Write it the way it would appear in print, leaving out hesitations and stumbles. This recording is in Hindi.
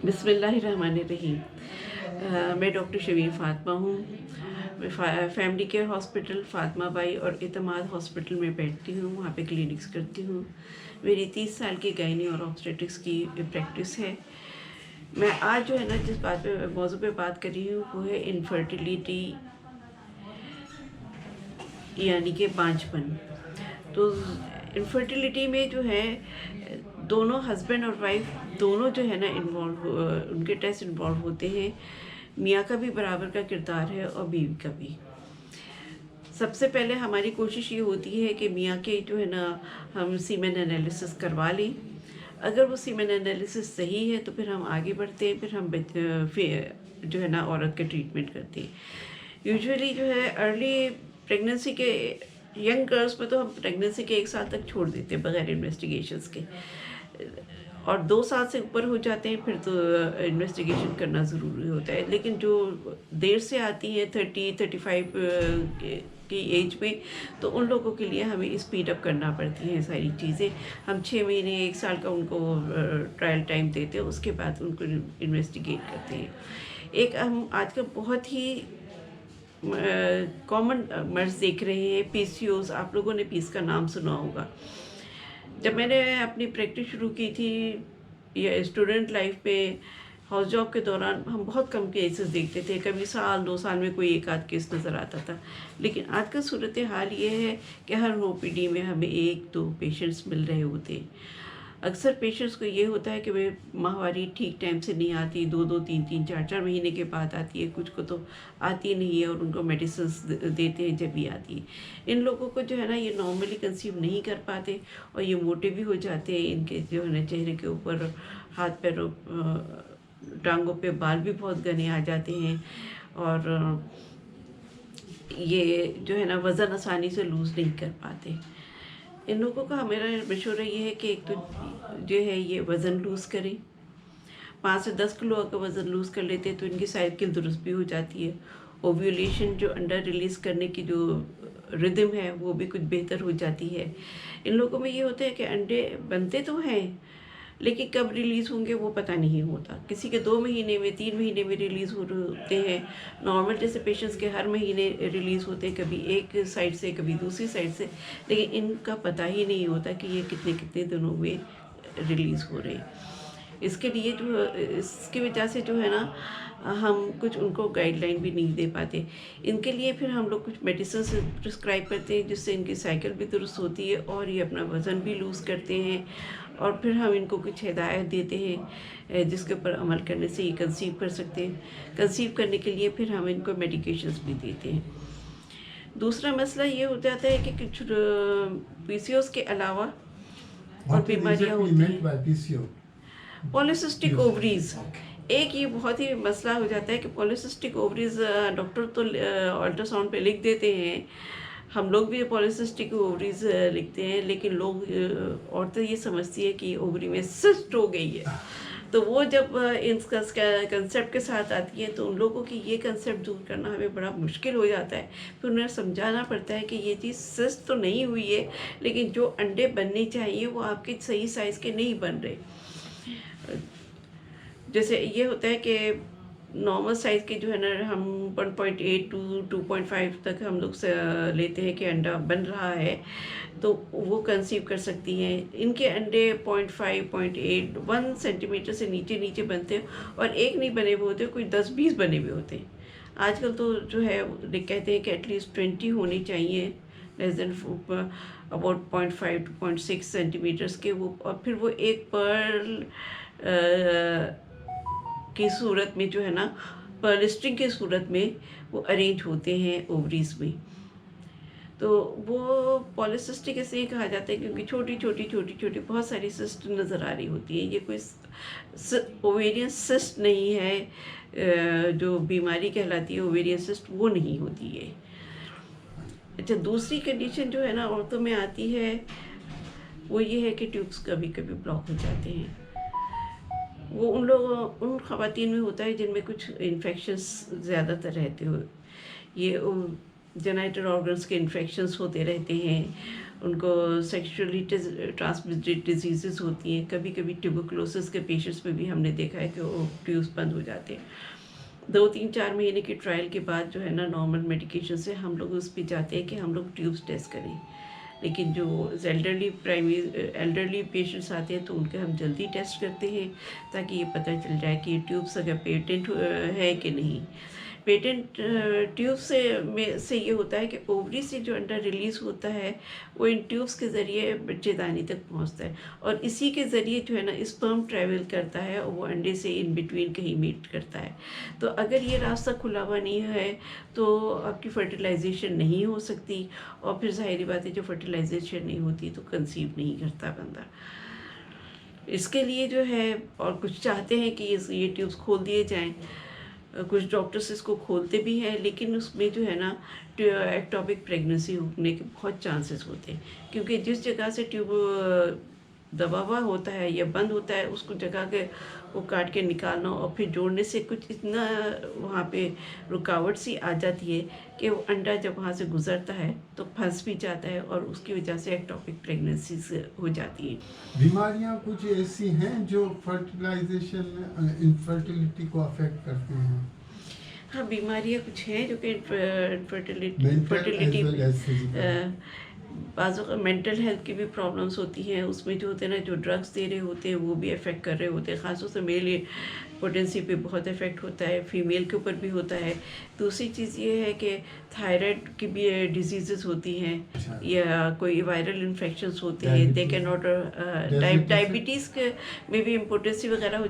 बिस्मिल्लाहिर्रहमानिर्रहीम। मैं डॉक्टर शबीर फ़ातिमा हूँ। मैं family care hospital Fatima by और इतमाद हॉस्पिटल में बैठती हूँ, वहाँ पे क्लिनिक्स करती हूँ। मेरी 30 साल की गायनी और ऑब्स्टेट्रिक्स की प्रैक्टिस है। मैं आज जो है ना जिस बात पे मौजू पे बात कर रही हूँ वो है इनफर्टिलिटी, यानी कि बांझपन। तो इनफर्टिलिटी में जो है दोनों हस्बैंड और वाइफ दोनों जो है ना उनके टेस्ट इन्वॉल्व होते हैं। मियाँ का भी बराबर का किरदार है और बीवी का भी। सबसे पहले हमारी कोशिश ये होती है कि मियाँ के जो है ना हम सीमेन एनालिसिस करवा लें। अगर वो सीमेन एनालिसिस सही है तो फिर हम आगे बढ़ते हैं, फिर हम जो है ना औरत के ट्रीटमेंट करते हैं। यूजुअली जो है अर्ली प्रेगनेंसी के यंग गर्ल्स में तो हम प्रेगनेंसी के 1 साल तक छोड़ देते हैं बगैर इन्वेस्टिगेशंस के, और 2 साल से ऊपर हो जाते हैं फिर तो इन्वेस्टिगेशन करना ज़रूरी होता है। लेकिन जो देर से आती है 30-35 की एज में, तो उन लोगों के लिए हमें स्पीड अप करना पड़ती हैं सारी चीज़ें। हम 6 महीने 1 साल का उनको ट्रायल टाइम देते हैं, उसके बाद उनको इन्वेस्टिगेट करते हैं। एक हम आजकल बहुत ही कॉमन मर्ज देख रहे हैं, पीसीओएस। आप लोगों ने पीस का नाम सुना होगा। जब मैंने अपनी प्रैक्टिस शुरू की थी या स्टूडेंट लाइफ में, हाउस जॉब के दौरान हम बहुत कम केसेस देखते थे। कभी साल 2 साल में कोई एक आध केस नज़र आता था। लेकिन आजकल सूरत हाल ये है कि हर ओपीडी में हमें 1-2 पेशेंट्स मिल रहे होते हैं। अक्सर पेशेंट्स को ये होता है कि वे माहवारी ठीक टाइम से नहीं आती, 2-2, 3-3, 4-4 महीने के बाद आती है। कुछ को तो आती नहीं है और उनको मेडिसिन्स देते हैं जब भी आती है। इन लोगों को जो है ना ये नॉर्मली कंसीव नहीं कर पाते और ये मोटे भी हो जाते हैं। इनके जो है ना चेहरे के ऊपर, हाथ पैरों, टांगों पे बाल भी बहुत घने आ जाते हैं। और ये जो है ना वज़न आसानी से लूज़ नहीं कर पाते। इन लोगों का मेरा मशवरा ये है कि एक तो जो है ये वज़न लूज़ करें। 5 से 10 किलो अगर वज़न लूज़ कर लेते हैं तो इनकी साइकिल दुरुस्त भी हो जाती है। ओव्यूलेशन, जो अंडा रिलीज़ करने की जो रिदम है, वो भी कुछ बेहतर हो जाती है। इन लोगों में ये होता है कि अंडे बनते तो हैं, लेकिन कब रिलीज़ होंगे वो पता नहीं होता। किसी के 2 महीने में, 3 महीने में रिलीज़ होते हैं। नॉर्मल जैसे पेशेंट्स के हर महीने रिलीज़ होते हैं, कभी एक साइड से कभी दूसरी साइड से। लेकिन इनका पता ही नहीं होता कि ये कितने कितने दिनों में रिलीज़ हो रहे हैं। इसकी वजह से जो है ना हम कुछ उनको गाइडलाइन भी नहीं दे पाते। इनके लिए फिर हम लोग कुछ मेडिसिन प्रिस्क्राइब करते हैं जिससे इनकी साइकिल भी दुरुस्त होती है और ये अपना वज़न भी लूज़ करते हैं। और फिर हम इनको कुछ हिदायत देते हैं जिसके ऊपर अमल करने से ये कंसीव कर सकते हैं। कंसीव करने के लिए फिर हम इनको मेडिकेशंस भी देते हैं। दूसरा मसला ये हो जाता है कि कुछ पीसीओएस के अलावा और बीमारियाँ होती हैं। पॉलीसिस्टिक ओवरीज एक ये बहुत ही मसला हो जाता है कि पॉलीसिस्टिक ओवरीज डॉक्टर तो अल्ट्रासाउंड पे लिख देते हैं, हम लोग भी पॉलीसिस्टिक ओवरीज लिखते हैं, लेकिन लोग औरतें ये समझती है कि ओवरी में सिस्ट हो गई है। तो वो जब इसका कंसेप्ट के साथ आती है तो उन लोगों की ये कंसेप्ट दूर करना हमें बड़ा मुश्किल हो जाता है। फिर उन्हें समझाना पड़ता है कि ये चीज़ सिस्ट तो नहीं हुई है, लेकिन जो अंडे बनने चाहिए वो आपके सही साइज़ के नहीं बन रहे। जैसे ये होता है कि नॉर्मल साइज़ के जो है ना हम 1.8 टू 2.5 तक हम लोग लेते हैं कि अंडा बन रहा है, तो वो कंसीव कर सकती हैं। इनके अंडे 0.5, 0.8, 1 सेंटीमीटर से नीचे नीचे बनते हैं और एक नहीं बने हुए होते, कोई 10-20 बने हुए होते हैं। आजकल तो जो है कहते हैं कि एटलीस्ट 20 होनी चाहिए, less than about 0.5 to 0.6 centimetres के वो। और फिर वो एक पर्ल की सूरत में जो है ना, पर्लिस्टिंग की सूरत में वो अरेंज होते हैं ओवरीज में। तो वो पॉलीसिस्टिक इसलिए कहा जाता है क्योंकि छोटी छोटी छोटी छोटी बहुत सारी सिस्ट नज़र आ रही होती है। ये कोई ओवेरियन सिस्ट नहीं है, जो बीमारी कहलाती है ओवेरियन सिस्ट वो नहीं होती है। अच्छा, दूसरी कंडीशन जो है ना औरतों में आती है वो ये है कि ट्यूब्स कभी कभी ब्लॉक हो जाते हैं। वो उन ख़वातीन में होता है जिनमें कुछ इन्फेक्शंस ज़्यादातर रहते हो। ये जेनिटल ऑर्गन्स के इन्फेक्शंस होते रहते हैं, उनको सेक्सुअली ट्रांसमिटेड डिजीज़ेस होती हैं। कभी कभी ट्यूबरकुलोसिस के पेशेंट्स में भी हमने देखा है कि वो ट्यूब्स बंद हो जाते हैं। 2-3-4 महीने की ट्रायल के बाद जो है ना, नॉर्मल मेडिकेशन से हम लोग उस पे जाते हैं कि हम लोग ट्यूब्स टेस्ट करें। लेकिन जो एल्डरली पेशेंट्स आते हैं तो उनके हम जल्दी टेस्ट करते हैं, ताकि ये पता चल जाए कि ये ट्यूब्स अगर पेटेंट है कि नहीं। पेटेंट ट्यूब से ये होता है कि ओवरी से जो अंडा रिलीज़ होता है वो इन ट्यूब्स के ज़रिए बच्चेदानी तक पहुंचता है, और इसी के ज़रिए जो है ना स्पर्म ट्रैवल करता है और वो अंडे से इन बिटवीन कहीं मीट करता है। तो अगर ये रास्ता खुला हुआ नहीं है तो आपकी फर्टिलाइजेशन नहीं हो सकती, और फिर ज़ाहिर बात है, जो फर्टिलाइजेशन नहीं होती तो कंसीव नहीं करता बंदा। इसके लिए जो है, और कुछ चाहते हैं कि ये ट्यूब्स खोल दिए जाएं। कुछ डॉक्टर्स इसको खोलते भी हैं, लेकिन उसमें जो है ना एक्टोपिक प्रेगनेंसी होने के बहुत चांसेस होते हैं, क्योंकि जिस जगह से ट्यूब दबा हुआ होता है या बंद होता है, उसको जगह के वो काट के निकालना और फिर जोड़ने से कुछ इतना वहाँ पे रुकावट सी आ जाती है कि वो अंडा जब वहाँ से गुजरता है तो फंस भी जाता है, और उसकी वजह से एक्टोपिक प्रेगनेंसी हो जाती है। बीमारियां कुछ ऐसी हैं जो फर्टिलाइजेशन इनफर्टिलिटी को अफेक्ट करती हैं? हाँ, बीमारियाँ कुछ हैं जो कि mental fertility as well as physical. बाज़ अगर मेंटल हेल्थ की भी प्रॉब्लम्स होती हैं। उसमें जो होते हैं ना, जो ड्रग्स दे रहे होते हैं वो भी इफ़ेक्ट कर रहे होते हैं। ख़ासतौर से मेल पोटेंसी पे बहुत इफ़ेक्ट होता है, फीमेल के ऊपर भी होता है। दूसरी चीज़ ये है कि थायराइड की भी डिजीज़ेस होती हैं, अच्छा। या कोई वायरल इन्फेक्शंस होते हैं, they can not diabetes diabetes के में भी इम्पोर्टेंसी वगैरह हो